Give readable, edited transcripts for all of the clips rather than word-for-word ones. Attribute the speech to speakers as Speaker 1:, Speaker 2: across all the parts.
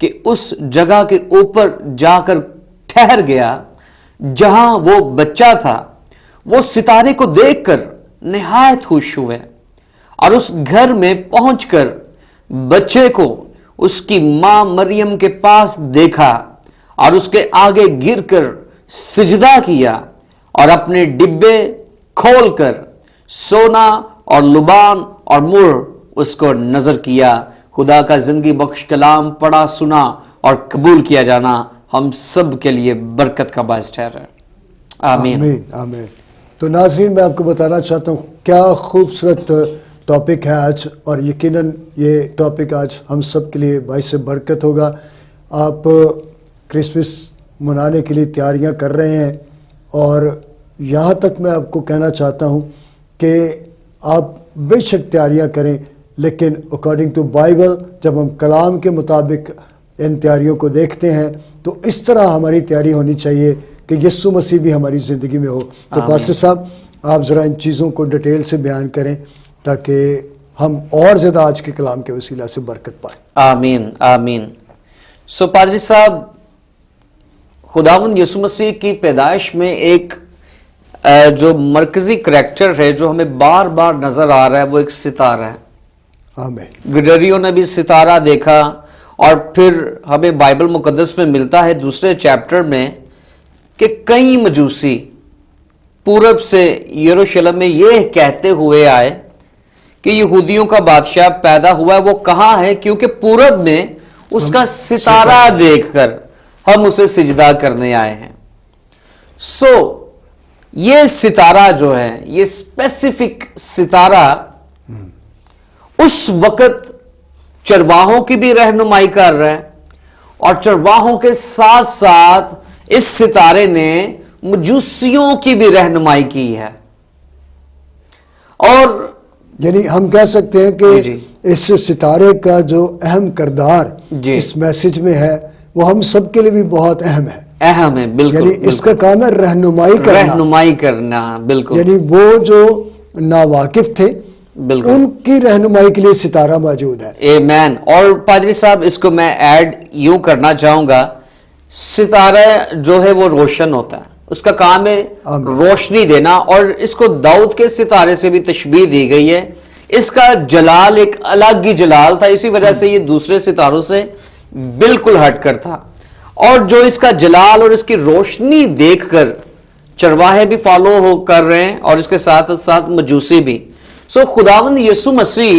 Speaker 1: کہ اس جگہ کے اوپر جا کر ٹھہر گیا جہاں وہ بچہ تھا، وہ ستارے کو دیکھ کر نہایت خوش ہوئے اور اس گھر میں پہنچ کر بچے کو اس کی ماں مریم کے پاس دیکھا اور اس کے آگے گر کر سجدہ کیا اور اپنے ڈبے کھول کر سونا اور لبان اور مر اس کو نظر کیا۔ خدا کا زندگی بخش کلام پڑھا، سنا اور قبول کیا جانا ہم سب کے لیے برکت کا باعث ٹھہرا۔ آمین
Speaker 2: آمین آمین۔ تو ناظرین، میں آپ کو بتانا چاہتا ہوں کیا خوبصورت ٹاپک ہے آج، اور یقیناً یہ ٹاپک آج ہم سب کے لیے باعث برکت ہوگا۔ آپ کرسمس منانے کے لیے تیاریاں کر رہے ہیں، اور یہاں تک میں آپ کو کہنا چاہتا ہوں کہ آپ بے شک تیاریاں کریں، لیکن اکارڈنگ ٹو بائبل جب ہم کلام کے مطابق ان تیاریوں کو دیکھتے ہیں تو اس طرح ہماری تیاری ہونی چاہیے کہ یسوع مسیح بھی ہماری زندگی میں ہو۔ تو پاسٹر صاحب، آپ ذرا ان چیزوں کو ڈیٹیل سے بیان کریں تاکہ ہم اور زیادہ آج کے کلام کے وسیلہ سے برکت پائیں۔
Speaker 1: آمین آمین۔ سو پادری صاحب، خداوند یسوع مسیح کی پیدائش میں ایک جو مرکزی کریکٹر ہے جو ہمیں بار بار نظر آ رہا ہے، وہ ایک ستارہ ہے۔
Speaker 2: آمین۔
Speaker 1: گڈریوں نے بھی ستارہ دیکھا، اور پھر ہمیں بائبل مقدس میں ملتا ہے دوسرے چیپٹر میں کہ کئی مجوسی پورب سے یروشلم میں یہ کہتے ہوئے آئے کہ یہودیوں کا بادشاہ پیدا ہوا ہے، وہ کہاں ہے؟ کیونکہ پورب میں اس کا ستارہ دیکھ کر ہم اسے سجدہ کرنے آئے ہیں۔ سو یہ ستارہ جو ہے، یہ اسپیسیفک ستارہ اس وقت چرواہوں کی بھی رہنمائی کر رہا ہے، اور چرواہوں کے ساتھ ساتھ اس ستارے نے مجوسیوں کی بھی رہنمائی کی ہے۔ اور
Speaker 2: یعنی ہم کہہ سکتے ہیں کہ
Speaker 1: جی
Speaker 2: اس ستارے کا جو اہم کردار
Speaker 1: جی
Speaker 2: اس میسج میں ہے وہ ہم سب کے لیے بھی بہت اہم ہے۔
Speaker 1: اہم ہے، بالکل،
Speaker 2: یعنی اس کا کام ہے رہنمائی کرنا،
Speaker 1: رہنمائی کرنا، بالکل،
Speaker 2: یعنی وہ جو ناواقف تھے
Speaker 1: بالکل،
Speaker 2: ان کی رہنمائی کے لیے ستارہ موجود ہے۔
Speaker 1: آمین۔ اور پادری صاحب، اس کو میں ایڈ یوں کرنا چاہوں گا، ستارہ جو ہے وہ روشن ہوتا ہے، اس کا کام ہے روشنی دینا، اور اس کو داؤد کے ستارے سے بھی تشبیہ دی گئی ہے۔ اس کا جلال ایک الگ ہی جلال تھا، اسی وجہ سے یہ دوسرے ستاروں سے بالکل ہٹ کر تھا، اور جو اس کا جلال اور اس کی روشنی دیکھ کر چرواہے بھی فالو ہو کر رہے ہیں، اور اس کے ساتھ ساتھ مجوسی بھی۔ سو خداوند یسوع مسیح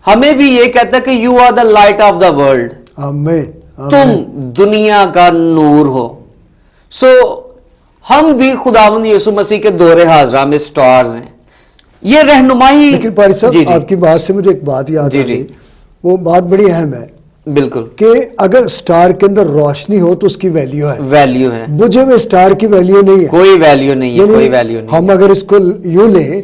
Speaker 1: ہمیں بھی یہ کہتا ہے کہ you are the light of the world,
Speaker 2: آمین،
Speaker 1: تم دنیا کا نور ہو۔ سو ہم بھی خداوند یسوع مسیح کے دور حاضرہ میں سٹارز ہیں، یہ رہنمائی۔
Speaker 2: لیکن پاری صاحب،
Speaker 1: جی جی
Speaker 2: آپ کی بات سے مجھے ایک بات یاد
Speaker 1: جی
Speaker 2: آ
Speaker 1: جی
Speaker 2: گئی، وہ بات بڑی اہم ہے
Speaker 1: بالکل،
Speaker 2: کہ اگر سٹار کے اندر روشنی ہو تو اس کی ویلیو ہے۔
Speaker 1: ویلیو ہے،
Speaker 2: مجھے میں سٹار کی ویلیو نہیں ہے،
Speaker 1: کوئی ویلیو نہیں ہے، کوئی ویلیو
Speaker 2: یعنی
Speaker 1: نہیں
Speaker 2: ہم اگر اس کو یوں لیں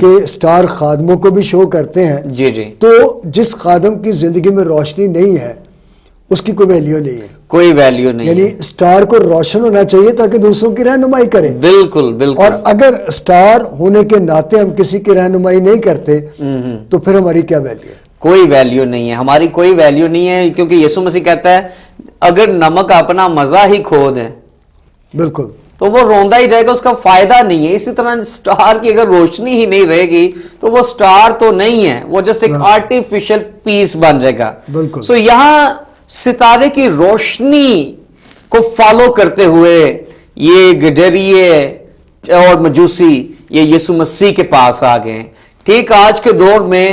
Speaker 2: کہ سٹار خادموں کو بھی شو کرتے ہیں،
Speaker 1: جی جی،
Speaker 2: تو جس خادم کی زندگی میں روشنی نہیں ہے اس کی کوئی ویلیو نہیں ہے۔
Speaker 1: کوئی ویلیو نہیں
Speaker 2: یعنی
Speaker 1: ہے،
Speaker 2: سٹار کو روشن ہونا چاہیے تاکہ دوسروں کی رہنمائی کرے،
Speaker 1: بالکل
Speaker 2: اور
Speaker 1: بالکل،
Speaker 2: اگر سٹار ہونے کے ناطے ہم کسی کی رہنمائی نہیں کرتے تو پھر ہماری کیا ویلیو ہے؟
Speaker 1: کوئی ویلیو نہیں ہے، ہماری کوئی ویلیو نہیں ہے، کیونکہ یسوع مسیح کہتا ہے اگر نمک اپنا مزہ ہی کھو دے
Speaker 2: بالکل،
Speaker 1: تو وہ روندا ہی جائے گا، اس کا فائدہ نہیں ہے۔ اسی طرح سٹار کی اگر روشنی ہی نہیں رہے گی تو وہ سٹار تو نہیں ہے، وہ جسٹ ایک آرٹیفیشل پیس بن جائے گا۔
Speaker 2: بالکل۔
Speaker 1: سو یہاں ستارے کی روشنی کو فالو کرتے ہوئے یہ گڈریے اور مجوسی یہ یسوع مسیح کے پاس آ گئے۔ ٹھیک آج کے دور میں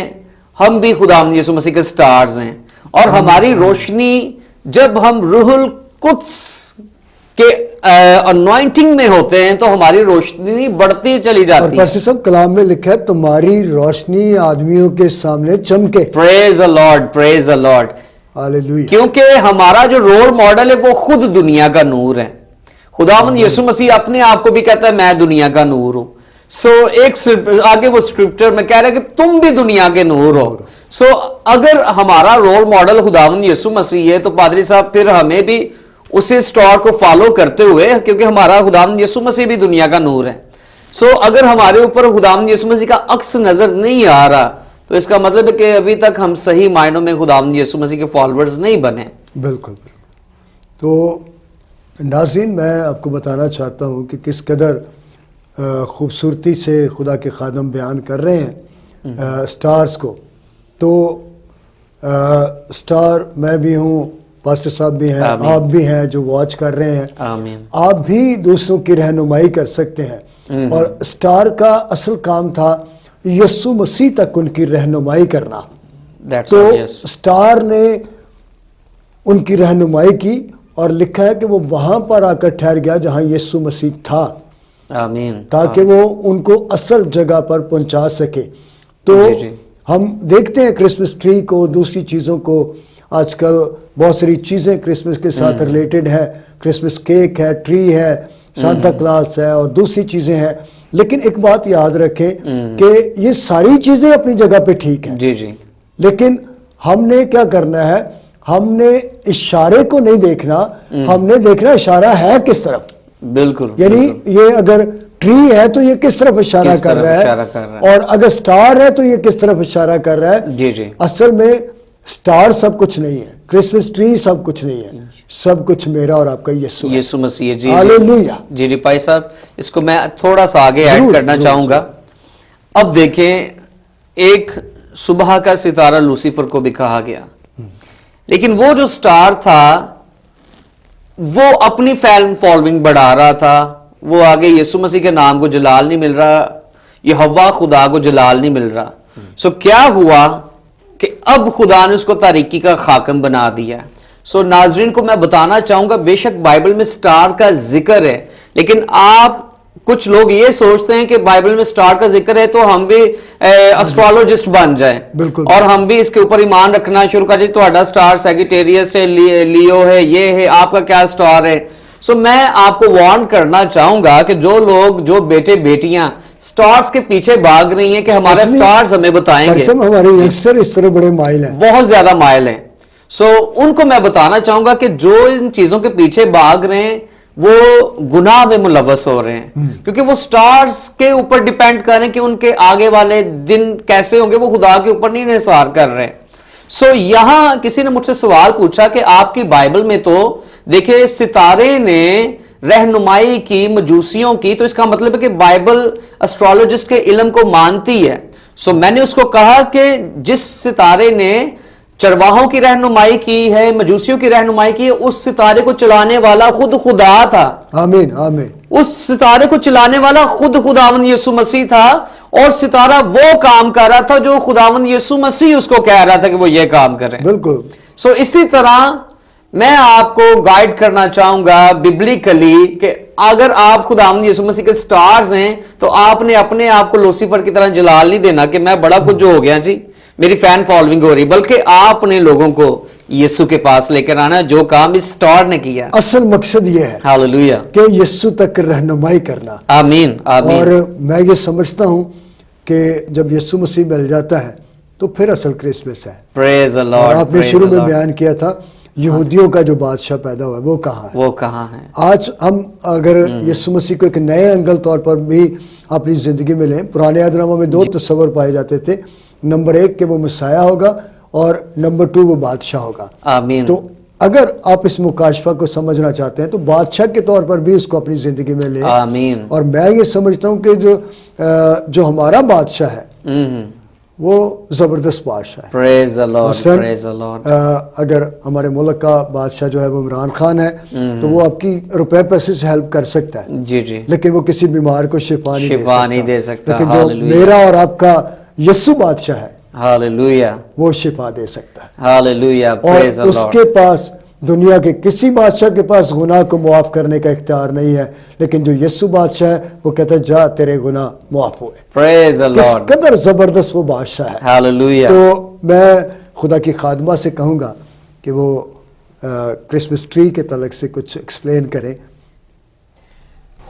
Speaker 1: ہم بھی خداوند یسوع مسیح کے سٹارز ہیں، اور ہماری روشنی جب ہم روح القدس کے انوائنٹنگ میں ہوتے ہیں تو ہماری روشنی بڑھتی چلی
Speaker 2: اور
Speaker 1: جاتی ہے۔
Speaker 2: پرسی صاحب کلام میں لکھا ہے تمہاری روشنی آدمیوں کے سامنے چمکے۔
Speaker 1: پریز دی لارڈ، پریز دی لارڈ،
Speaker 2: ہاللیلویہ۔
Speaker 1: کیونکہ ہمارا جو رول ماڈل ہے وہ خود دنیا کا نور ہے۔ خداوند یسوع مسیح اپنے آپ کو بھی کہتا ہے میں دنیا کا نور ہوں۔ سو ایک آگے وہ اسکرپچر میں کہہ رہا ہے کہ تم بھی دنیا کے نور ہو۔ سو اگر ہمارا رول ماڈل خداوند یسوع مسیح ہے تو پادری صاحب پھر ہمیں بھی اسی سٹار کو فالو کرتے ہوئے، کیونکہ ہمارا خداوند یسوع مسیح بھی دنیا کا نور ہے، سو اگر ہمارے اوپر خداوند یسوع مسیح کا عکس نظر نہیں آ رہا تو تو اس کا مطلب ہے کہ ابھی تک ہم صحیح معنوں میں خداوند یسوع مسیح کے فالوورز نہیں بنے.
Speaker 2: بالکل. تو ناظرین، میں آپ کو بتانا چاہتا ہوں کہ کس قدر خوبصورتی سے خدا کے خادم بیان کر رہے ہیں سٹارز کو. تو سٹار میں بھی ہوں، پاسٹر صاحب بھی ہیں، آپ بھی ہیں جو واچ کر رہے ہیں.
Speaker 1: آمین.
Speaker 2: آپ بھی دوسروں کی رہنمائی کر سکتے ہیں. اور سٹار کا اصل کام تھا یسوع مسیح تک ان کی رہنمائی کرنا. تو سٹار نے ان کی رہنمائی کی اور لکھا ہے کہ وہ وہاں پر آ کر ٹھہر گیا جہاں یسوع مسیح تھا.
Speaker 1: آمین.
Speaker 2: تاکہ وہ ان کو اصل جگہ پر پہنچا سکے. تو ہم دیکھتے ہیں کرسمس ٹری کو، دوسری چیزوں کو. آج کل بہت ساری چیزیں کرسمس کے ساتھ ریلیٹڈ ہے. کرسمس کیک ہے، ٹری ہے، سانتا کلاس ہے اور دوسری چیزیں ہیں. لیکن ایک بات یاد رکھیں کہ یہ ساری چیزیں اپنی جگہ پہ ٹھیک ہیں.
Speaker 1: جی جی.
Speaker 2: لیکن ہم نے کیا کرنا ہے؟ ہم نے اشارے کو نہیں دیکھنا، ہم نے دیکھنا اشارہ ہے کس طرف.
Speaker 1: بالکل.
Speaker 2: یعنی یہ اگر ٹری ہے تو یہ کس طرف اشارہ کر رہا ہے، اور اگر سٹار ہے تو یہ کس طرف اشارہ کر رہا ہے.
Speaker 1: جی جی.
Speaker 2: اصل میں سٹار سب کچھ نہیں ہے، کرسمس ٹری سب کچھ نہیں ہے، سب کچھ میرا اور آپ کا یسوع
Speaker 1: مسیح. جی
Speaker 2: ہاللویا.
Speaker 1: جی جی بھائی صاحب، اس کو میں تھوڑا سا آگے ایڈ کرنا چاہوں گا. اب دیکھیں، ایک صبح کا ستارہ لوسیفر کو بھی کہا گیا، لیکن وہ جو سٹار تھا وہ اپنی فالوئنگ بڑھا رہا تھا. وہ آگے یسوع مسیح کے نام کو جلال نہیں مل رہا، یہوہ خدا کو جلال نہیں مل رہا. سو کیا ہوا کہ اب خدا نے اس کو تاریکی کا خاکم بنا دیا. سو ناظرین کو میں بتانا چاہوں گا، بے شک بائبل میں سٹار کا ذکر ہے، لیکن آپ کچھ لوگ یہ سوچتے ہیں کہ بائبل میں سٹار کا ذکر ہے تو ہم بھی اسٹرالوجسٹ بن جائیں.
Speaker 2: بالکل.
Speaker 1: اور ہم بھی اس کے اوپر ایمان رکھنا شروع کر دیں. تہاڈا سٹار سیگیٹیریس ہے، لیو ہے، یہ ہے، آپ کا کیا سٹار ہے؟ سو میں آپ کو وارن کرنا چاہوں گا کہ جو لوگ، جو بیٹے بیٹیاں سٹارز کے پیچھے بھاگ رہی ہیں کہ ہمارے سٹارز ہمیں بتائیں گے،
Speaker 2: ہمارے ینگسٹر اس طرح بڑے مائل ہیں،
Speaker 1: بہت زیادہ مائل ہیں. سو ان کو میں بتانا چاہوں گا کہ جو ان چیزوں کے پیچھے بھاگ رہے ہیں وہ گناہ میں ملوث ہو رہے ہیں، کیونکہ وہ سٹارز کے اوپر ڈیپینڈ کر رہے ہیں کہ ان کے آگے والے دن کیسے ہوں گے، وہ خدا کے اوپر نہیں انحصار کر رہے. سو یہاں کسی نے مجھ سے سوال پوچھا کہ آپ کی بائبل میں تو دیکھیں ستارے نے رہنمائی کی مجوسیوں کی، تو اس کا مطلب ہے کہ بائبل اسٹرالوجسٹ کے علم کو مانتی ہے. سو میں نے اس کو کہا کہ جس ستارے نے چرواہوں کی رہنمائی کی ہے، مجوسیوں کی رہنمائی کی ہے، اس ستارے کو چلانے والا خود خدا تھا.
Speaker 2: آمین آمین.
Speaker 1: اس ستارے کو چلانے والا خود خداوند یسوع مسیح تھا، اور ستارہ وہ کام کر رہا تھا جو خداوند یسوع مسیح اس کو کہہ رہا تھا کہ وہ یہ کام کریں.
Speaker 2: بالکل.
Speaker 1: سو اسی طرح میں آپ کو گائیڈ کرنا چاہوں گا ببلیکلی کہ اگر آپ خداوند یسوع مسیح کے سٹارز ہیں تو آپ نے اپنے آپ کو لوسیفر کی طرح جلال نہیں دینا کہ میں بڑا کچھ ہو گیا جی، میری فین فالوئنگ ہو رہی، بلکہ آپ نے لوگوں کو یسوع کے پاس لے کر آنا جو کام اس سٹار نے کیا.
Speaker 2: اصل مقصد یہ ہے
Speaker 1: ہاللویا
Speaker 2: کہ یسوع تک رہنمائی کرنا.
Speaker 1: آمین آمین.
Speaker 2: اور میں یہ سمجھتا ہوں کہ جب یسوع مسیح مل جاتا ہے تو پھر اصل کرسمس ہے.
Speaker 1: پریز دی لارڈ.
Speaker 2: اور آپ نے شروع میں بیان کیا تھا یہودیوں کا جو بادشاہ پیدا ہوا ہے وہ کہاں ہے؟
Speaker 1: وہ کہاں ہے؟
Speaker 2: آج ہم اگر یسوع مسیح کو ایک نئے اینگل طور پر بھی اپنی زندگی میں لیں، پرانے عہد نامہ میں دو تصور پائے جاتے تھے. نمبر 1 کہ وہ مسیح ہوگا، اور نمبر 2 وہ بادشاہ ہوگا.
Speaker 1: آمین.
Speaker 2: تو اگر آپ اس مکاشفہ کو سمجھنا چاہتے ہیں تو بادشاہ کے طور پر بھی اس کو اپنی زندگی میں لیں.
Speaker 1: آمین.
Speaker 2: اور میں یہ سمجھتا ہوں کہ جو ہمارا بادشاہ ہے وہ زبردست بادشاہ ہے.
Speaker 1: پریز دی لارڈ. پریز دی لارڈ.
Speaker 2: اگر ہمارے ملک کا بادشاہ جو ہے وہ عمران خان ہے تو وہ آپ کی روپے پیسے سے ہیلپ کر سکتا ہے،
Speaker 1: جی جی،
Speaker 2: لیکن وہ کسی بیمار کو شفا نہیں دے سکتا. لیکن جو میرا اور آپ کا یسوع بادشاہ ہے،
Speaker 1: ہاللویا،
Speaker 2: وہ شفا دے سکتا ہے.
Speaker 1: ہاللویا.
Speaker 2: اور
Speaker 1: پریز دی
Speaker 2: اس
Speaker 1: لارڈ.
Speaker 2: کے پاس، دنیا کے کسی بادشاہ کے پاس گناہ کو معاف کرنے کا اختیار نہیں ہے، لیکن جو یسوع بادشاہ ہے وہ کہتا ہے جا تیرے گناہ معاف ہوئے.
Speaker 1: پریز دی
Speaker 2: کس
Speaker 1: لارڈ.
Speaker 2: قدر زبردست وہ بادشاہ ہے.
Speaker 1: ہاللویا.
Speaker 2: تو میں خدا کی خادمہ سے کہوں گا کہ وہ کرسمس ٹری کے تعلق سے کچھ ایکسپلین کریں.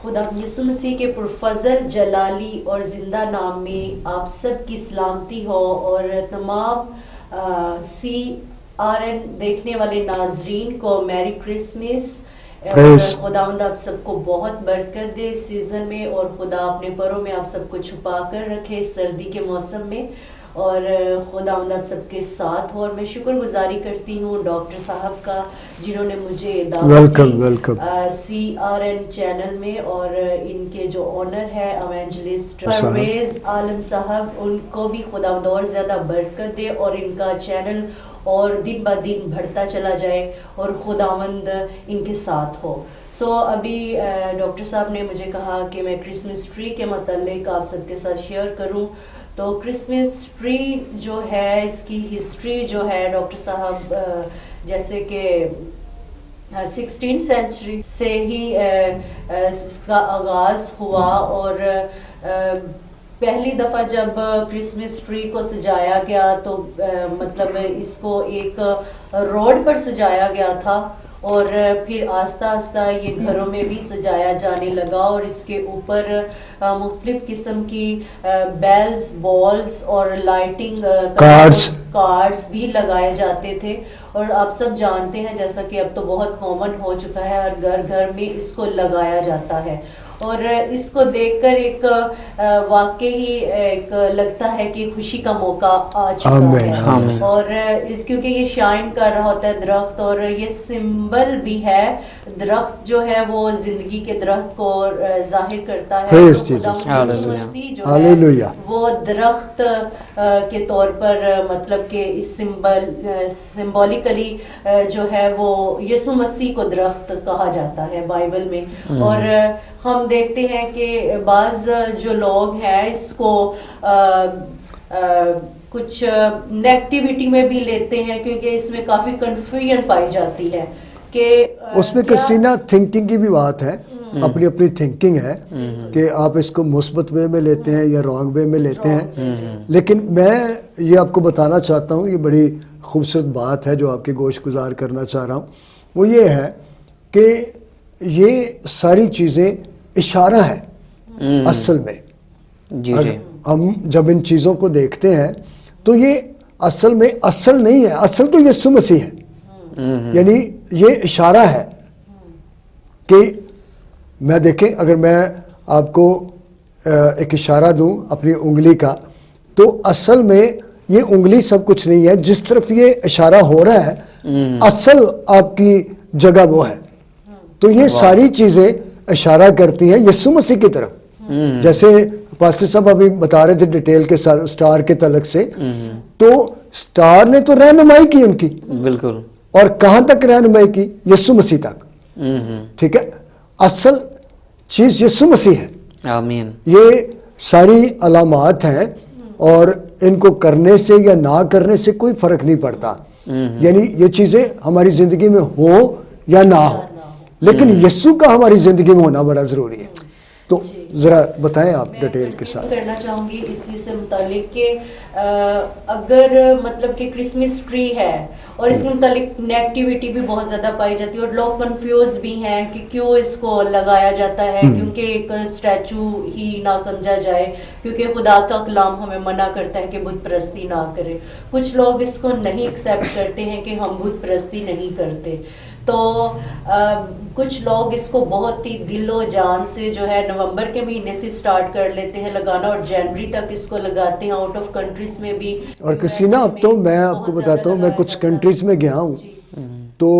Speaker 3: خدا یسوع مسیح کے پرفضل جلالی اور زندہ نام میں آپ سب کی سلامتی ہو، اور تمام CRN دیکھنے والے ناظرین کو میری کرسمس. خداوند آپ سب کو بہت برکت دے سیزن میں، اور خدا اپنے پروں میں آپ سب کو چھپا کر رکھے سردی کے موسم میں. اور خداوند آپ سب کے ساتھ ہو. اور میں شکر گزاری کرتی ہوں ڈاکٹر صاحب کا جنہوں نے مجھے
Speaker 2: ویلکم
Speaker 3: CRN چینل میں, اور ان کے جو آنر ہے ایونجلسٹ پرویز عالم صاحب, ان کو بھی خداوند اور زیادہ برکت دے اور ان کا چینل اور دن بہ دن بڑھتا چلا جائے اور خداوند ان کے ساتھ ہو. ابھی ڈاکٹر صاحب نے مجھے کہا کہ میں کرسمس ٹری کے متعلق آپ سب کے ساتھ شیئر کروں. تو کرسمس ٹری جو ہے اس کی ہسٹری جو ہے ڈاکٹر صاحب جیسے کہ 16 سینچری سے ہی اس کا آغاز ہوا, اور پہلی دفعہ جب کرسمس ٹری کو سجایا گیا تو مطلب اس کو ایک روڈ پر سجایا گیا تھا, اور پھر آہستہ آہستہ یہ گھروں میں بھی سجایا جانے لگا, اور اس کے اوپر مختلف قسم کی بیلز, بالز اور لائٹنگ کارڈز بھی لگائے جاتے تھے. اور آپ سب جانتے ہیں جیسا کہ اب تو بہت کامن ہو چکا ہے, اور گھر گھر میں اس کو لگایا جاتا ہے. اور اس کو دیکھ کر ایک واقعی ایک لگتا ہے کہ خوشی کا موقع آ چکا ہے, اور کیونکہ یہ شائن کر رہا ہوتا ہے درخت, اور یہ سمبل بھی ہے. درخت جو ہے وہ زندگی کے درخت کو ظاہر کرتا ہے. مسیح جو ہے وہ درخت کے طور پر مطلب کہ اس سمبولیکلی جو ہے وہ یسوع مسیح کو درخت کہا جاتا ہے بائبل میں. اور ہم دیکھتے ہیں کہ بعض جو لوگ ہیں اس کو کچھ نیگیٹیوٹی میں بھی لیتے ہیں, کیونکہ اس میں کافی کنفیوژن پائی جاتی ہے کہ
Speaker 2: اس میں کرسٹینا تھنکنگ کی بھی بات ہے, اپنی اپنی تھنکنگ ہے کہ آپ اس کو مثبت وے میں لیتے ہیں یا رانگ وے میں لیتے ہیں. لیکن میں یہ آپ کو بتانا چاہتا ہوں, یہ بڑی خوبصورت بات ہے جو آپ کے گوش گزار کرنا چاہ رہا ہوں, وہ یہ ہے کہ یہ ساری چیزیں اشارہ ہے اصل میں. ہم جب ان چیزوں کو دیکھتے ہیں تو یہ اصل میں اصل نہیں ہے, اصل تو یسوع مسیح ہے. یعنی یہ اشارہ ہے کہ میں دیکھیں, اگر میں آپ کو ایک اشارہ دوں اپنی انگلی کا, تو اصل میں یہ انگلی سب کچھ نہیں ہے, جس طرف یہ اشارہ ہو رہا ہے اصل آپ کی جگہ وہ ہے. تو یہ ساری چیزیں اشارہ کرتی ہیں یسوع مسیح کی طرف. جیسے پاسٹر صاحب ابھی بتا رہے تھے ڈیٹیل کے ساتھ اسٹار کے تعلق سے, تو اسٹار نے تو رہنمائی کی ان کی, بالکل, اور کہاں تک رہنمائی کی؟ یسوع مسیح تک. ٹھیک ہے, اصل چیز یسوع مسیح ہے. آمین. یہ ساری علامات ہیں, اور ان کو کرنے سے یا نہ کرنے سے کوئی فرق نہیں پڑتا. یعنی یہ چیزیں ہماری زندگی میں ہو یا نہ ہو, لیکن یسوع کا ہماری زندگی میں ہونا بڑا ضروری ہے. تو ذرا بتائیں آپ ڈیٹیل کے ساتھ.
Speaker 3: میں کرنا چاہوں گی اسی سے متعلق کہ اگر مطلب کہ کرسمس ٹری ہے اور اس کے متعلق نیگیٹیوٹی بھی بہت زیادہ پائی جاتی ہے, اور لوگ کنفیوز بھی ہیں کہ کیوں اس کو لگایا جاتا ہے, کیونکہ ایک اسٹیچو ہی نہ سمجھا جائے, کیونکہ خدا کا کلام ہمیں منع کرتا ہے کہ بت پرستی نہ کرے. کچھ لوگ اس کو نہیں ایکسیپٹ کرتے ہیں کہ ہم بت پرستی نہیں کرتے. تو کچھ لوگ اس کو بہت ہی دل و جان سے جو ہے نومبر کے مہینے سے سٹارٹ کر لیتے ہیں لگانا, اور جنوری تک اس کو لگاتے ہیں. آؤٹ آف کنٹریز میں بھی. اور
Speaker 2: کرسٹینا اب تو میں آپ کو بتاتا ہوں, میں کچھ کنٹریز میں گیا ہوں, تو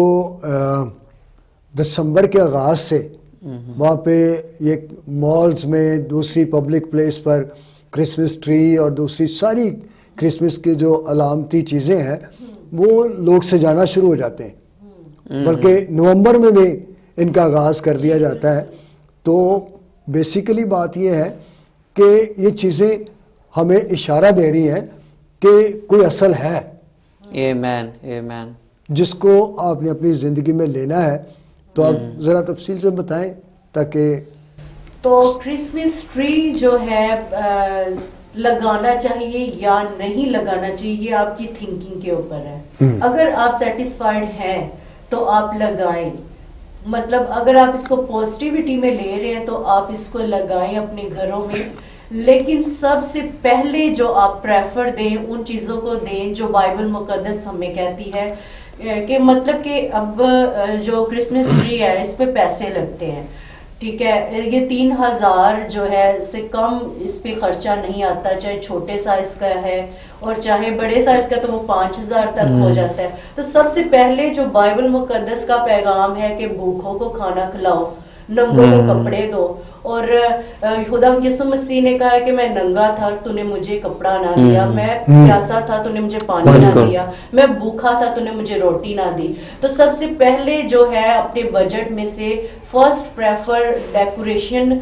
Speaker 2: دسمبر کے آغاز سے وہاں پہ یہ مالز میں, دوسری پبلک پلیس پر کرسمس ٹری اور دوسری ساری کرسمس کی جو علامتی چیزیں ہیں وہ لوگ سجانا شروع ہو جاتے ہیں. بلکہ نومبر میں بھی ان کا آغاز کر دیا جاتا ہے. تو بیسیکلی بات یہ ہے کہ یہ چیزیں ہمیں اشارہ دے رہی ہیں کہ کوئی اصل ہے,
Speaker 1: آمین آمین,
Speaker 2: جس کو آپ نے اپنی زندگی میں لینا ہے. تو آپ ذرا تفصیل سے بتائیں تاکہ.
Speaker 3: تو کرسمس ٹری جو ہے لگانا چاہیے یا نہیں لگانا چاہیے, یہ آپ کی تھنکنگ کے اوپر ہے. اگر آپ سیٹسفائیڈ ہیں تو آپ لگائیں, مطلب اگر آپ اس کو پازیٹیوٹی میں لے رہے ہیں تو آپ اس کو لگائیں اپنے گھروں میں. لیکن سب سے پہلے جو آپ پریفر دیں ان چیزوں کو دیں جو بائبل مقدس ہمیں کہتی ہے کہ مطلب کہ اب جو کرسمس ٹری ہے اس پہ پیسے لگتے ہیں, ٹھیک ہے. یہ 3000 جو ہے سے کم اس پہ خرچہ نہیں آتا, چاہے چھوٹے سائز کا ہے اور چاہے بڑے سائز کا تو وہ 5000 تک ہو جاتا ہے. تو سب سے پہلے جو بائبل مقدس کا پیغام ہے کہ بھوکوں کو کھانا کھلاؤ, ننگوں کو کپڑے دو, اور خدا یسوع مسیح نے کہا ہے کہ میں ننگا تھا تو نے مجھے کپڑا نہ دیا, میں پیاسا تھا تو نے مجھے پانی نہ دیا, میں بھوکا تھا تو نے مجھے روٹی نہ دی. تو سب سے پہلے جو ہے اپنے بجٹ میں سے فرسٹ پریفر ڈیکوریشن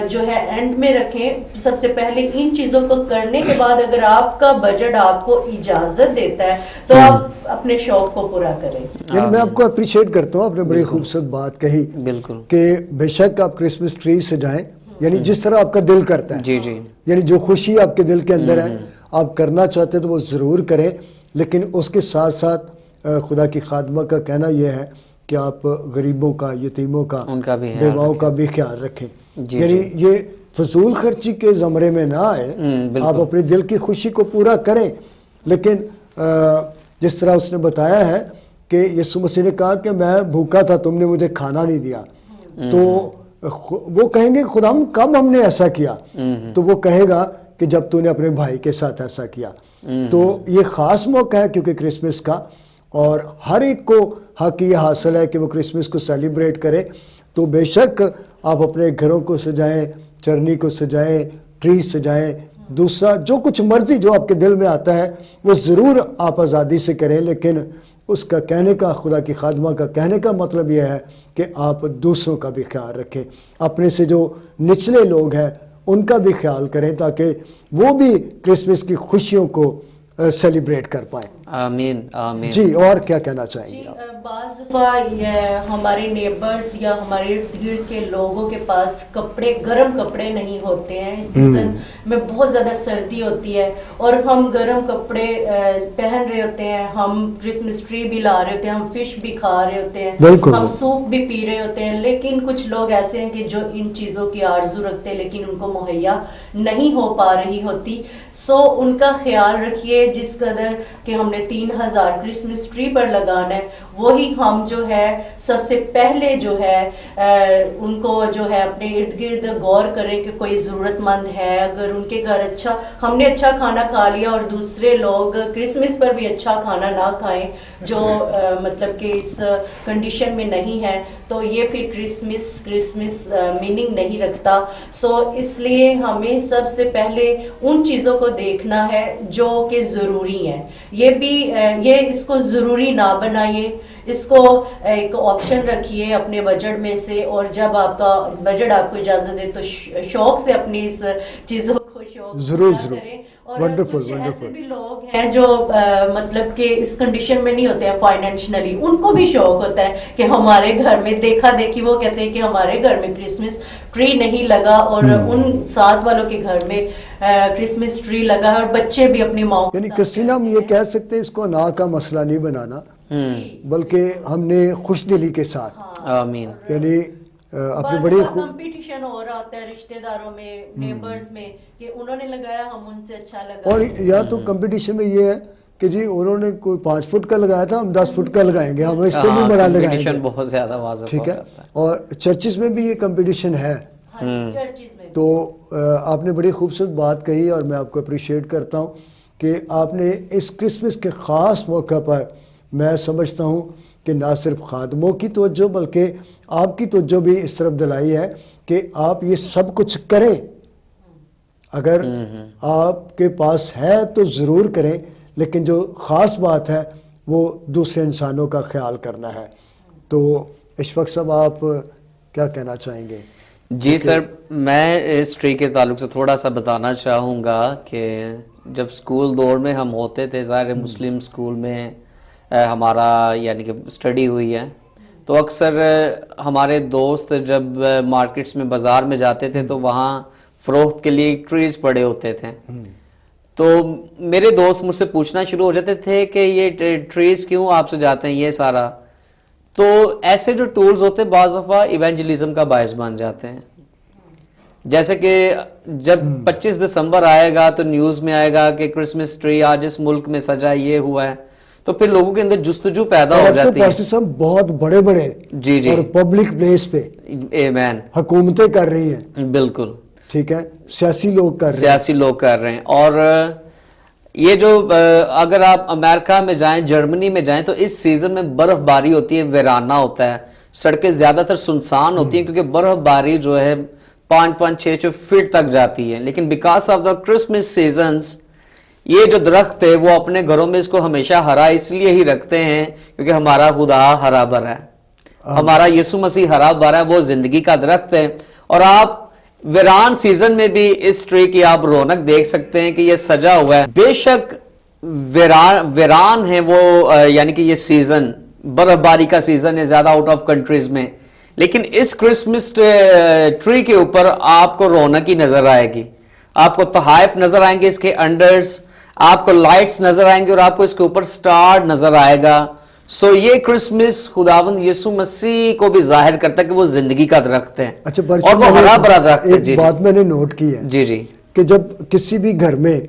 Speaker 3: جو ہے اینڈ میں رکھیں. سب سے پہلے ان چیزوں کو کرنے کے بعد اگر آپ کا بجٹ آپ کو اجازت دیتا ہے تو آپ اپنے شوق کو پورا کریں.
Speaker 2: یعنی میں آپ کو اپریشیٹ کرتا ہوں, آپ نے بڑی خوبصورت بات کہی
Speaker 1: بالکل
Speaker 2: کہ بے شک آپ کرسمس ٹری سجائیں, یعنی جس طرح آپ کا دل کرتا ہے,
Speaker 1: جی جی,
Speaker 2: یعنی جو خوشی آپ کے دل کے اندر ہے آپ کرنا چاہتے ہیں تو وہ ضرور کریں, لیکن اس کے ساتھ ساتھ خدا کی خادمہ کا کہنا یہ ہے کہ آپ غریبوں کا, یتیموں کا,
Speaker 1: ان کا بھی
Speaker 2: بیواؤں کا بھی خیال رکھیں.
Speaker 1: جی
Speaker 2: یعنی یہ فضول خرچی کے زمرے میں نہ آئے, آپ اپنے دل کی خوشی کو پورا کریں. لیکن جس طرح اس نے بتایا ہے کہ یسوع مسیح نے کہا کہ میں بھوکا تھا تم نے مجھے کھانا نہیں دیا, تو وہ کہیں گے خدا کب ہم نے ایسا کیا, تو وہ کہے گا کہ جب تو نے اپنے بھائی کے ساتھ ایسا کیا. تو یہ خاص موقع ہے کیونکہ کرسمس کا, اور ہر ایک کو حق یہ حاصل ہے کہ وہ کرسمس کو سیلیبریٹ کرے. تو بے شک آپ اپنے گھروں کو سجائیں, چرنی کو سجائیں, ٹری سجائیں, دوسرا جو کچھ مرضی جو آپ کے دل میں آتا ہے وہ ضرور آپ آزادی سے کریں. لیکن اس کا کہنے کا, خدا کی خادمہ کا کہنے کا مطلب یہ ہے کہ آپ دوسروں کا بھی خیال رکھیں, اپنے سے جو نچلے لوگ ہیں ان کا بھی خیال کریں تاکہ وہ بھی کرسمس کی خوشیوں کو سیلیبریٹ کر پائیں.
Speaker 1: آمین آمین.
Speaker 2: جی, اور کیا کہنا چاہیں گے آپ؟
Speaker 3: بعض دفعہ ہمارے نیبرز یا ہمارے ارد گرد کے لوگوں کے پاس کپڑے, گرم کپڑے نہیں ہوتے ہیں. اس سیزن میں بہت زیادہ سردی ہوتی ہے اور ہم گرم کپڑے پہن رہے ہوتے ہیں, ہم کرسمس ٹری بھی لا رہے ہوتے ہیں, ہم فش بھی کھا رہے ہوتے ہیں, ہم سوپ بھی پی رہے ہوتے ہیں, لیکن کچھ لوگ ایسے ہیں کہ جو ان چیزوں کی آرزو رکھتے ہیں لیکن ان کو مہیا نہیں ہو پا رہی ہوتی. سو ان کا خیال رکھیے, جس قدر کہ ہم نے 3000 کرسمس ٹری پر لگانا ہے وہی ہم جو ہے سب سے پہلے جو ہے ان کو جو ہے اپنے ارد گرد غور کریں کہ کوئی ضرورت مند ہے. اگر ان کے گھر اچھا, ہم نے اچھا کھانا کھا لیا اور دوسرے لوگ کرسمس پر بھی اچھا کھانا نہ کھائیں جو مطلب کہ اس کنڈیشن میں نہیں ہے, تو یہ پھر کرسمس میننگ نہیں رکھتا. سو اس لیے ہمیں سب سے پہلے ان چیزوں کو دیکھنا ہے جو کہ ضروری ہیں. یہ اس کو ضروری نہ بنائیے, اس کو ایک آپشن رکھیے اپنے بجٹ میں سے, اور جب آپ کا بجٹ آپ کو اجازت دے تو شوق سے اپنی اس چیزوں کو
Speaker 2: ضرور
Speaker 3: کریں. اور
Speaker 2: ونڈرفل
Speaker 3: کچھ ایسے بھی لوگ ہیں جو مطلب کہ اس کنڈیشن میں نہیں ہوتے ہیں فائنینشلی, ان کو بھی شوق ہوتا ہے کہ ہمارے گھر میں دیکھا دیکھی, وہ کہتے ہیں کہ ہمارے گھر میں کرسمس ٹری نہیں لگا اور ان ساتھ والوں کے گھر میں کرسمس ٹری لگا ہے, اور بچے بھی اپنی ماں.
Speaker 2: یعنی کرسٹینا ہم یہ کہہ سکتے ہیں اس کو نا کا مسئلہ نہیں بنانا, بلکہ ہم نے خوش دلی کے ساتھ,
Speaker 1: آمین,
Speaker 2: یعنی اپنی بڑی
Speaker 3: کمپٹیشن ہو رہا ہوتا ہے رشتہ داروں میں, نیبرز میں, کہ انہوں نے لگایا ہم ان سے اچھا لگا.
Speaker 2: اور یا تو کمپٹیشن میں یہ ہے کہ جی انہوں نے کوئی 5 فٹ کا لگایا تھا, ہم 10 فٹ کا لگائیں گے, ہم اس سے بھی بڑا لگائیں گے.
Speaker 1: بہت زیادہ واضح,
Speaker 2: ٹھیک ہے. اور چرچز میں بھی یہ کمپٹیشن ہے. تو آپ نے بڑی خوبصورت بات کہی اور میں آپ کو اپریشیٹ کرتا ہوں کہ آپ نے اس کرسمس کے خاص موقع پر, میں سمجھتا ہوں کہ نہ صرف خادموں کی توجہ بلکہ آپ کی توجہ بھی اس طرف دلائی ہے کہ آپ یہ سب کچھ کریں. اگر آپ کے پاس ہے تو ضرور کریں, لیکن جو خاص بات ہے وہ دوسرے انسانوں کا خیال کرنا ہے. تو اشفاق صاحب آپ کیا کہنا چاہیں گے؟
Speaker 1: جی سر, میں اس ٹری کے تعلق سے تھوڑا سا بتانا چاہوں گا کہ جب اسکول دور میں ہم ہوتے تھے, ظاہر مسلم اسکول میں ہمارا یعنی کہ اسٹڈی ہوئی ہے, تو اکثر ہمارے دوست جب مارکیٹس میں, بازار میں جاتے تھے تو وہاں فروخت کے لیے ٹریز پڑے ہوتے تھے. تو میرے دوست مجھ سے پوچھنا شروع ہو جاتے تھے کہ یہ ٹریز کیوں آپ سے جاتے ہیں یہ سارا. تو ایسے جو ٹولز ہوتے ہیں بعض دفعہ ایونجلزم کا باعث بن جاتے ہیں. جیسے کہ جب 25 دسمبر آئے گا تو نیوز میں آئے گا کہ کرسمس ٹری آج اس ملک میں سجا, یہ ہوا ہے, تو پھر لوگوں کے اندر جستجو پیدا
Speaker 2: اور
Speaker 1: ہو
Speaker 2: اب تو
Speaker 1: جاتی ہے.
Speaker 2: پاسٹر صاحب بہت بڑے بڑے
Speaker 1: جی جی
Speaker 2: اور پبلک پلیس پہ
Speaker 1: آمین.
Speaker 2: حکومتیں کر رہی ہیں،
Speaker 1: بالکل
Speaker 2: ٹھیک ہے، سیاسی لوگ کر رہے ہیں.
Speaker 1: سیاسی لوگ کر رہے ہیں. اور یہ جو اگر آپ امریکہ میں جائیں، جرمنی میں جائیں، تو اس سیزن میں برف باری ہوتی ہے، ویرانہ ہوتا ہے، سڑکیں زیادہ تر سنسان ہوتی ہیں کیونکہ برف باری جو ہے 5-6 فٹ تک جاتی ہے. لیکن because of the Christmas seasons یہ جو درخت ہے وہ اپنے گھروں میں اس کو ہمیشہ ہرا اس لیے ہی رکھتے ہیں کیونکہ ہمارا خدا ہرا بھرا ہے، ہمارا یسوع مسیح ہرا بھرا ہے، وہ زندگی کا درخت ہے. اور آپ ویران سیزن میں بھی اس ٹری کی آپ رونق دیکھ سکتے ہیں کہ یہ سجا ہوا ہے. بے شک ویران ہے وہ، یعنی کہ یہ سیزن برف باری کا سیزن ہے زیادہ آؤٹ آف کنٹریز میں، لیکن اس کرسمس ٹری کے اوپر آپ کو رونق ہی نظر آئے گی، آپ کو تحائف نظر آئیں گے، اس کے انڈرز آپ کو لائٹس نظر آئیں گے اور آپ کو اس کے اوپر سٹار نظر آئے گا. سو یہ کرسمس خداوند یسوع مسیح کو بھی ظاہر کرتا ہے کہ وہ زندگی کا درخت ہے
Speaker 2: اچھا
Speaker 1: اور وہ ہرا بھرا درخت ہے.
Speaker 2: ایک بات میں نے نوٹ کی ہے
Speaker 1: جی جی
Speaker 2: کہ جب کسی بھی گھر میں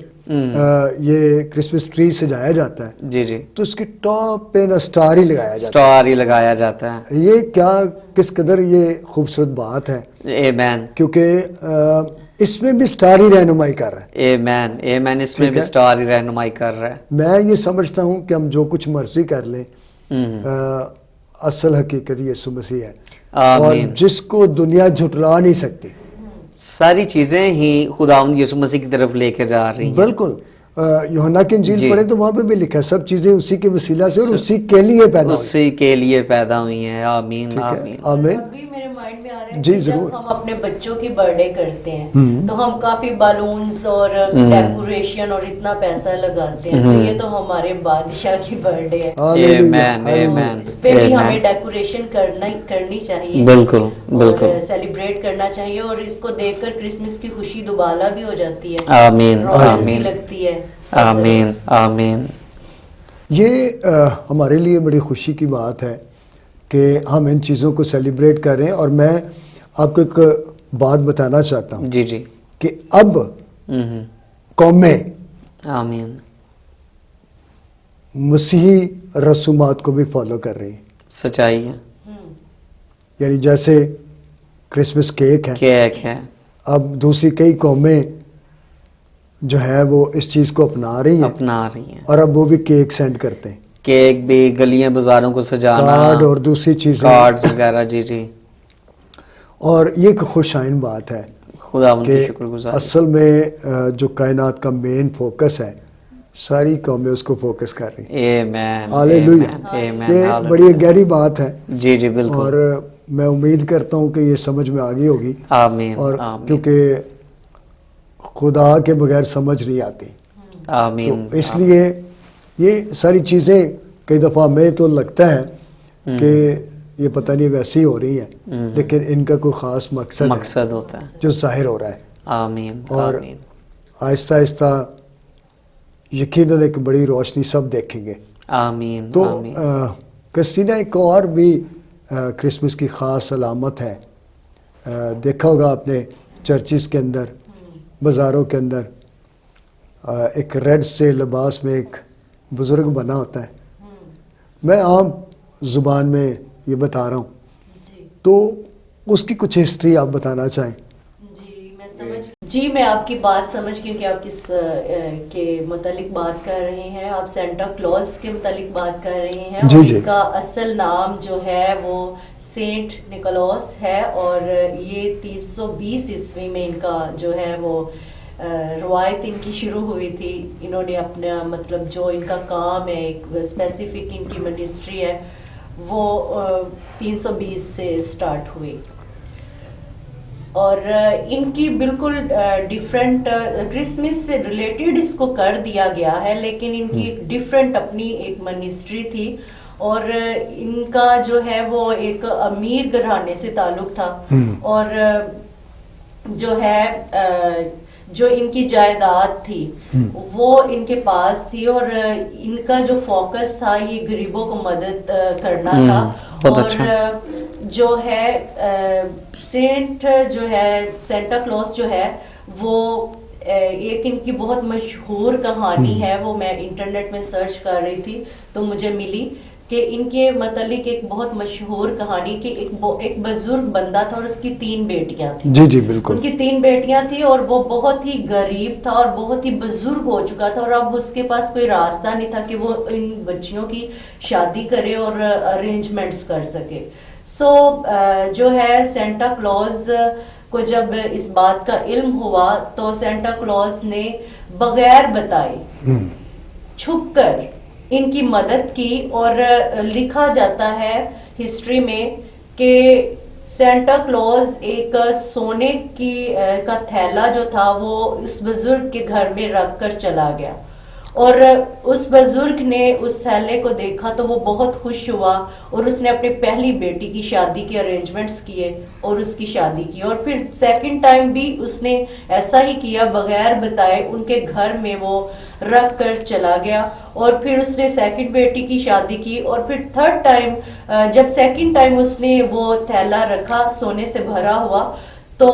Speaker 2: یہ کرسمس ٹری سجایا جاتا ہے
Speaker 1: جی جی
Speaker 2: تو اس کی ٹاپ پہ نا سٹار ہی لگایا جاتا
Speaker 1: سٹار ہی لگایا جاتا ہے.
Speaker 2: ہے. یہ کیا کس قدر یہ خوبصورت بات ہے،
Speaker 1: آمین
Speaker 2: کیونکہ اس میں بھی سٹار ہی رہنمائی کر رہا ہے.
Speaker 1: آمین آمین. اس میں
Speaker 2: ٹھیک
Speaker 1: بھی
Speaker 2: ہے.
Speaker 1: سٹار ہی رہنمائی کر رہا ہے.
Speaker 2: میں یہ سمجھتا ہوں کہ ہم جو کچھ مرضی کر لیں، اصل حقیقت یسوع مسیح ہے اور
Speaker 1: آمین.
Speaker 2: جس کو دنیا جھٹلا نہیں سکتی.
Speaker 1: ساری چیزیں ہی خداوند یسوع مسیح کی طرف لے کے جا رہی ہیں.
Speaker 2: بالکل. یوحنا کی انجیل
Speaker 1: جی.
Speaker 2: پڑھیں تو وہاں پہ بھی لکھا ہے سب چیزیں اسی کے وسیلہ سے اور اسی کے لیے پیدا ہوئی.
Speaker 1: اسی کے لیے پیدا ہوئی ہیں. آمین
Speaker 2: ٹھیک ہے،
Speaker 1: آمین.
Speaker 2: آمین.
Speaker 3: ابھی میرے مائنڈ میں آ رہا ہے
Speaker 2: جی
Speaker 3: کہ
Speaker 2: ضرور.
Speaker 3: جب ہم اپنے بچوں کی برتھ ڈے کرتے ہیں تو ہم کافی بالونز اور ڈیکوریشن اور اتنا پیسہ لگاتے ہیں، تو یہ تو ہمارے بادشاہ کی برتھ ڈے ہے،
Speaker 1: آمین آمین.
Speaker 3: اس پہ بھی ہمیں ڈیکوریشن کرنی چاہیے،
Speaker 1: بالکل بالکل.
Speaker 3: اور سیلیبریٹ کرنا چاہیے، اور اس کو دیکھ کر کرسمس کی خوشی دوبالا بھی ہو جاتی ہے،
Speaker 1: آمین
Speaker 3: رونق سی
Speaker 1: آمین
Speaker 3: لگتی ہے.
Speaker 1: آمین آمین.
Speaker 2: یہ ہمارے لیے بڑی خوشی کی بات ہے کہ ہم ان چیزوں کو سیلیبریٹ کر رہے ہیں. اور میں آپ کو ایک بات بتانا چاہتا ہوں
Speaker 1: جی جی.
Speaker 2: کہ اب قومیں
Speaker 1: آمین.
Speaker 2: مسیحی رسومات کو بھی فالو کر رہی ہیں.
Speaker 1: سچائی ہے.
Speaker 2: یعنی جیسے کرسمس کیک ہے،
Speaker 1: کیک ہے.
Speaker 2: اب دوسری کئی قومیں جو ہے وہ اس چیز کو اپنا رہی ہیں
Speaker 1: اپنا رہی ہیں.
Speaker 2: اور اب وہ بھی کیک سینڈ کرتے ہیں،
Speaker 1: کیک بھی، گلیاں بازاروں کو سجانا،
Speaker 2: کارڈ اور دوسری چیزیں،
Speaker 1: کارڈز وغیرہ. جی جی.
Speaker 2: اور یہ ایک خوشائن بات ہے
Speaker 1: خداوند کی
Speaker 2: کہ
Speaker 1: شکر گزار.
Speaker 2: اصل میں جو کائنات کا مین فوکس ہے ساری قومیں اس کو فوکس کر رہی ہیں.
Speaker 1: آمین
Speaker 2: ہالےلویا.
Speaker 1: آمین.
Speaker 2: یہ بڑی گہری بات ہے
Speaker 1: جی جی بالکل.
Speaker 2: اور میں امید کرتا ہوں کہ یہ سمجھ میں آگئی ہوگی،
Speaker 1: آمین
Speaker 2: اور
Speaker 1: آمین
Speaker 2: کیونکہ خدا کے بغیر سمجھ نہیں آتی،
Speaker 1: آمین.
Speaker 2: تو اس لیے یہ ساری چیزیں کئی دفعہ ہمیں تو لگتا ہے کہ یہ پتہ نہیں ویسے ہی ہو رہی ہیں، لیکن ان کا کوئی خاص
Speaker 1: مقصد ہوتا ہے.
Speaker 2: جو ظاہر ہو رہا ہے.
Speaker 1: آمین
Speaker 2: اور
Speaker 1: آمین.
Speaker 2: آہستہ آہستہ یقیناً ایک بڑی روشنی سب دیکھیں گے.
Speaker 1: آمین
Speaker 2: تو
Speaker 1: آمین.
Speaker 2: کرسٹینا ایک اور بھی کرسمس کی خاص علامت ہے، دیکھا ہوگا آپ نے چرچز کے اندر، بازاروں کے اندر ایک ریڈ سے لباس میں ایک بزرگ بنا ہوتا ہے. میں عام زبان میں یہ بتا رہا ہوں، تو اس کی کچھ ہسٹری آپ بتانا چاہیں.
Speaker 3: جی میں آپ کی بات سمجھ گئی کہ آپ کس کے متعلق بات کر رہے ہیں. آپ سینٹا کلوز کے متعلق بات کر رہے ہیں.
Speaker 2: جی
Speaker 3: اور
Speaker 2: جی.
Speaker 3: اس کا اصل نام جو ہے وہ سینٹ نکولوس ہے، اور یہ 320 عیسوی میں ان کا جو ہے وہ روایت ان کی شروع ہوئی تھی. انہوں نے اپنا مطلب جو ان کا کام ہے، ایک اسپیسیفک ان کی منسٹری ہے، وہ 320 سے سٹارٹ ہوئی. اور ان کی بالکل ڈیفرنٹ کرسمس سے ریلیٹڈ اس کو کر دیا گیا ہے، لیکن ان کی ایک ڈیفرنٹ اپنی ایک منسٹری تھی. اور ان کا جو ہے وہ ایک امیر گھرانے سے تعلق تھا، اور جو ہے جو ان کی جائیداد تھی وہ ان کے پاس تھی، اور ان کا جو فوکس تھا یہ غریبوں کو مدد کرنا تھا. اور جو ہے سینٹ جو ہے سینٹا کلوز جو ہے وہ ایک ان کی بہت مشہور کہانی ہے، وہ میں انٹرنیٹ میں سرچ کر رہی تھی تو مجھے ملی کہ ان کے متعلق ایک بہت مشہور کہانی کہ ایک بزرگ بندہ تھا اور اس کی 3 بیٹیاں تھیں.
Speaker 2: جی جی بالکل.
Speaker 3: ان کی 3 بیٹیاں تھیں اور وہ بہت ہی غریب تھا اور بہت ہی بزرگ ہو چکا تھا اور اب اس کے پاس کوئی راستہ نہیں تھا کہ وہ ان بچیوں کی شادی کرے اور ارینجمنٹس کر سکے. سو جو ہے سینٹا کلوز کو جب اس بات کا علم ہوا تو سینٹا کلوز نے بغیر بتائے چھپ کر ان کی مدد کی. اور لکھا جاتا ہے ہسٹری میں کہ سینٹا کلوز ایک سونے کا تھیلا جو تھا وہ اس بزرگ کے گھر میں رکھ کر چلا گیا اور اس بزرگ نے اس تھیلے کو دیکھا تو وہ بہت خوش ہوا اور اس نے اپنی پہلی بیٹی کی شادی کے ارینجمنٹس کیے اور اس کی شادی کی. اور پھر سیکنڈ ٹائم بھی اس نے ایسا ہی کیا، بغیر بتائے ان کے گھر میں وہ رکھ کر چلا گیا اور پھر اس نے سیکنڈ بیٹی کی شادی کی. اور پھر تھرڈ ٹائم جب سیکنڈ ٹائم اس نے وہ تھیلا رکھا سونے سے بھرا ہوا تو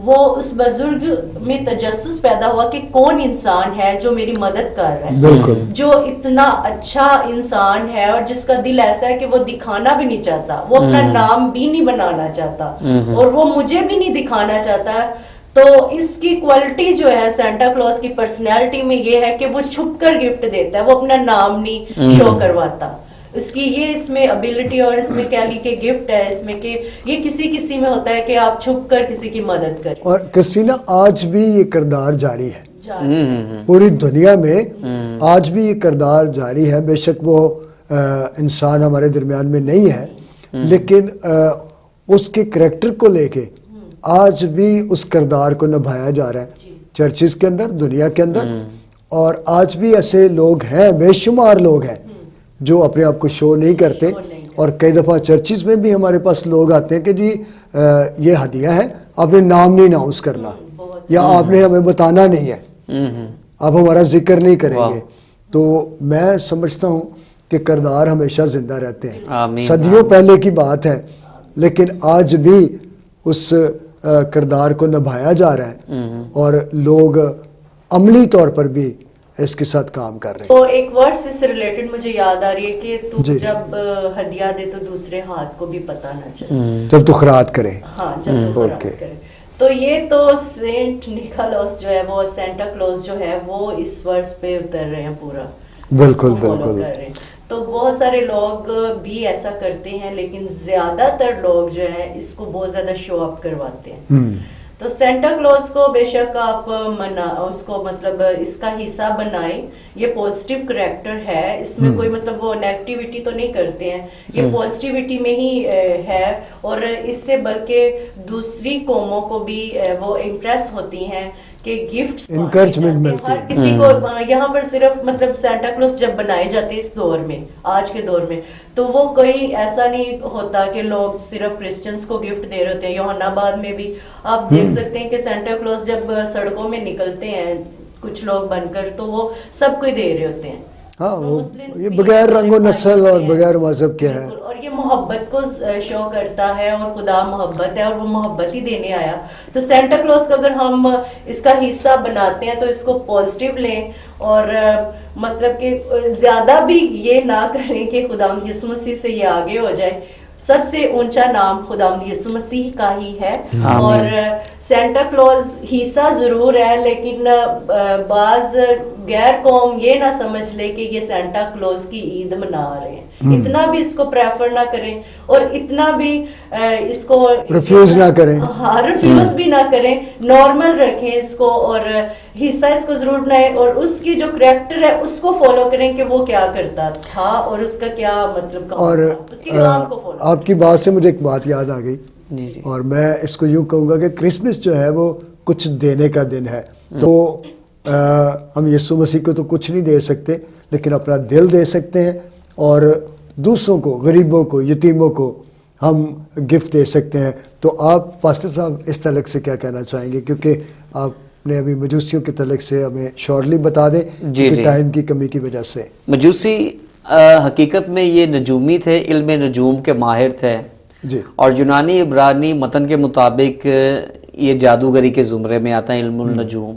Speaker 3: وہ اس بزرگ میں تجسس پیدا ہوا کہ کون انسان ہے جو میری مدد کر رہا ہے، جو اتنا اچھا انسان ہے اور جس کا دل ایسا ہے کہ وہ دکھانا بھی نہیں چاہتا، وہ اپنا نام بھی نہیں بنانا چاہتا اور وہ مجھے بھی نہیں دکھانا چاہتا. تو اس کی کوالٹی جو ہے سینٹا کلوز کی پرسنالٹی میں یہ ہے کہ وہ چھپ کر گفٹ دیتا ہے، وہ اپنا نام نہیں شو کرواتا. اس کی یہ اس میں ابیلٹی اور اس میں کیا لی کہ گفٹ ہے اس میں کہ یہ کسی میں ہوتا ہے کہ آپ چھپ کر کسی کی مدد کریں.
Speaker 2: اور کرسٹینا آج بھی یہ کردار جاری ہے پوری دنیا میں، آج بھی یہ کردار جاری ہے. بے شک وہ انسان ہمارے درمیان میں نہیں ہے لیکن اس کے کریکٹر کو لے کے آج بھی اس کردار کو نبھایا جا رہا ہے چرچز کے اندر، دنیا کے اندر. اور آج بھی ایسے لوگ ہیں، بے شمار لوگ ہیں جو اپنے آپ کو شو نہیں کرتے. اور کئی دفعہ چرچز میں بھی ہمارے پاس لوگ آتے ہیں کہ جی یہ ہدیہ ہے، آپ نے نام نہیں اناؤنس کرنا یا آپ نے ہمیں بتانا نہیں ہے، آپ ہمارا ذکر نہیں کریں گے. تو میں سمجھتا ہوں کہ کردار ہمیشہ زندہ رہتے ہیں. صدیوں پہلے کی بات ہے لیکن آج بھی اس کردار کو نبھایا جا رہا ہے اور لوگ عملی طور پر بھی اس کے ساتھ کام کر رہے ہیں.
Speaker 3: تو ایک ورڈ سے ریلیٹڈ مجھے یاد آ رہی ہے کہ تو جب ہدیہ دے تو دوسرے ہاتھ کو بھی پتہ نہ چلے،
Speaker 2: جب تو خیرات کرے.
Speaker 3: ہاں جب تو خیرات کرے. تو یہ تو سینٹ نکولاس جو ہے وہ سینٹا کلوز جو ہے وہ اس ورس پہ اتر رہے ہیں پورا.
Speaker 2: بالکل بالکل.
Speaker 3: تو بہت سارے لوگ بھی ایسا کرتے ہیں لیکن زیادہ تر لوگ جو ہیں اس کو بہت زیادہ شو اپ کرواتے ہیں. تو سینٹا کلوز کو بے شک آپ اس کو مطلب اس کا حصہ بنائیں، یہ پوزیٹیو کریکٹر ہے، اس میں کوئی مطلب وہ نیگیٹیوٹی تو نہیں کرتے ہیں، یہ پوزیٹیوٹی میں ہی ہے. اور اس سے بلکہ دوسری قوموں کو بھی وہ امپریس ہوتی ہیں کہ گفٹس
Speaker 2: انکریجمنٹ ملتی ہے
Speaker 3: کسی کو. یہاں پر صرف مطلب سینٹا کلوز جب بنائے جاتے ہیں اس دور میں، آج کے دور میں، تو وہ کوئی ایسا نہیں ہوتا کہ لوگ صرف کرسچنس کو گفٹ دے رہے ہوتے ہیں. یوحنا آباد میں بھی آپ دیکھ سکتے ہیں کہ سینٹا کلوز جب سڑکوں میں نکلتے ہیں کچھ لوگ بن کر تو وہ سب کو دے رہے ہوتے ہیں.
Speaker 2: ہاں وہ یہ بغیر رنگ و نسل اور بغیر مذہب کے ہے.
Speaker 3: اور یہ محبت کو شو کرتا ہے اور خدا محبت ہے اور وہ محبت ہی دینے آیا. تو سینٹا کلوز کو اگر ہم اس کا حصہ بناتے ہیں تو اس کو پازیٹیو لیں اور مطلب کہ زیادہ بھی یہ نہ کریں کہ خداوند یسوع مسیح سے یہ آگے ہو جائے. سب سے اونچا نام خداوند یسوع مسیح کا ہی ہے. اور سینٹا کلوز حصہ ضرور ہے لیکن بعض غیر قوم یہ نہ سمجھ لے کہ یہ سینٹا کلوز کی عید منا رہے ہیں. اتنا بھی اس کو پریفر نہ کریں اور اتنا بھی اس کو
Speaker 2: ریفیوز نہ کریں.
Speaker 3: ہاں ریفیوز بھی نہ کریں، نارمل رکھیں اس کو اور حصہ اس کو ضرور بنائیں اور اس کی جو کریکٹر ہے اس کو فالو کریں کہ وہ کیا کرتا تھا اور اس کا کیا مطلب.
Speaker 2: اور آپ کی بات سے مجھے ایک بات یاد آ گئی اور میں اس کو یوں کہوں گا کہ کرسمس جو ہے وہ کچھ دینے کا دن ہے. تو ہم یسوع مسیح کو تو کچھ نہیں دے سکتے لیکن اپنا دل دے سکتے ہیں اور دوسروں کو، غریبوں کو، یتیموں کو ہم گفٹ دے سکتے ہیں. تو آپ پاسٹر صاحب اس تعلق سے کیا کہنا چاہیں گے، کیونکہ آپ نے ابھی مجوسیوں کے تعلق سے ہمیں شارٹلی بتا دیں کہ ٹائم کی کمی کی وجہ سے.
Speaker 1: مجوسی حقیقت میں یہ نجومی تھے، علم نجوم کے ماہر تھے
Speaker 2: جی.
Speaker 1: اور یونانی عبرانی متن کے مطابق یہ جادوگری کے زمرے میں آتا ہے علم النجوم.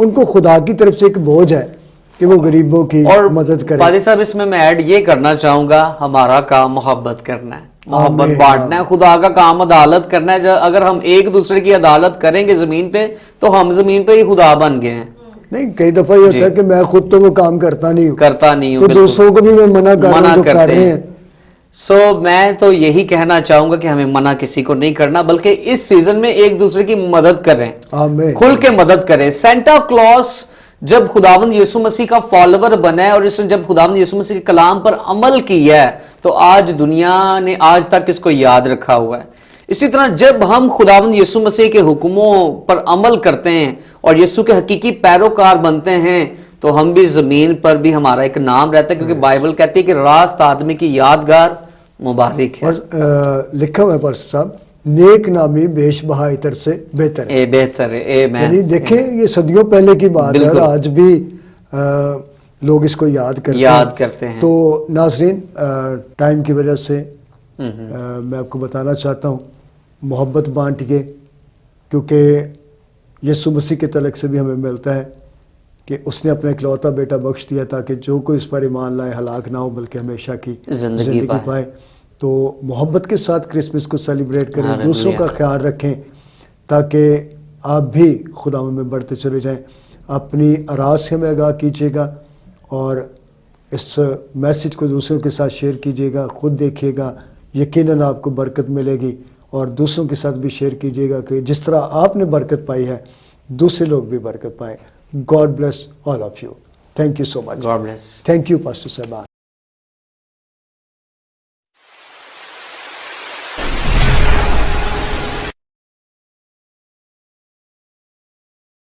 Speaker 2: ان کو خدا کی طرف سے ایک بوجھ ہے کہ وہ غریبوں کی
Speaker 1: اور
Speaker 2: مدد کریں.
Speaker 1: پادری صاحب اس میں ایڈ یہ کرنا چاہوں گا، ہمارا کام محبت کرنا ہے، محبت
Speaker 2: آمین.
Speaker 1: بانٹنا ہے. خدا کا کام عدالت کرنا ہے. اگر ہم ایک دوسرے کی عدالت کریں گے زمین پہ تو ہم زمین پہ ہی خدا بن گئے ہیں.
Speaker 2: نہیں، کئی دفعہ یہ ہوتا ہے کہ میں خود تو وہ کام کرتا نہیں ہوں، تو دوسروں کو بھی میں منع کر رہا ہوں جو کر رہے ہیں.
Speaker 1: سو میں تو یہی کہنا چاہوں گا کہ ہمیں منع کسی کو نہیں کرنا، بلکہ اس سیزن میں ایک دوسرے کی مدد کریں،
Speaker 2: آمین.
Speaker 1: کھل کے مدد کریں. سینٹا کلوس جب خداوند یسوع مسیح کا فالوور بنا ہے اور اس نے جب خداوند یسوع مسیح کے کلام پر عمل کیا ہے تو آج دنیا نے آج تک اس کو یاد رکھا ہوا ہے. اسی طرح جب ہم خداوند یسوع مسیح کے حکموں پر عمل کرتے ہیں اور یسوع کے حقیقی پیروکار بنتے ہیں تو ہم بھی زمین پر بھی ہمارا ایک نام رہتا ہے، کیونکہ بائبل کہتی ہے کہ راست آدمی کی یادگار مبارک ہے.
Speaker 2: اور لکھا ہوا ہے پاسٹر صاحب، نیک نامی بیش بہا عطر سے بہتر ہے.
Speaker 1: اے بہتر ہے. اے میں
Speaker 2: یعنی دیکھیں یہ صدیوں پہلے کی بات ہے اور آج بھی لوگ اس کو یاد
Speaker 1: کرتے ہیں.
Speaker 2: تو ناظرین، ٹائم کی وجہ سے میں آپ کو بتانا چاہتا ہوں، محبت بانٹیے، کیونکہ یسوع مسیح کے تعلق سے بھی ہمیں ملتا ہے کہ اس نے اپنا اکلوتا بیٹا بخش دیا تاکہ جو کوئی اس پر ایمان لائے ہلاک نہ ہو بلکہ ہمیشہ کی زندگی پائے. تو محبت کے ساتھ کرسمس کو سیلیبریٹ کریں، دوسروں کا خیال رکھیں تاکہ آپ بھی خدا میں بڑھتے چلے جائیں. اپنی آراز سے ہمیں آگاہ کیجیے گا اور اس میسج کو دوسروں کے ساتھ شیئر کیجیے گا، خود دیکھیے گا، یقیناً آپ کو برکت ملے گی. اور دوسروں کے ساتھ بھی شیئر کیجیے گا کہ جس طرح آپ نے برکت پائی ہے دوسرے لوگ بھی برکت پائیں. God bless all of you. Thank you so much.
Speaker 1: God bless.
Speaker 2: Thank you, Pastor Saban.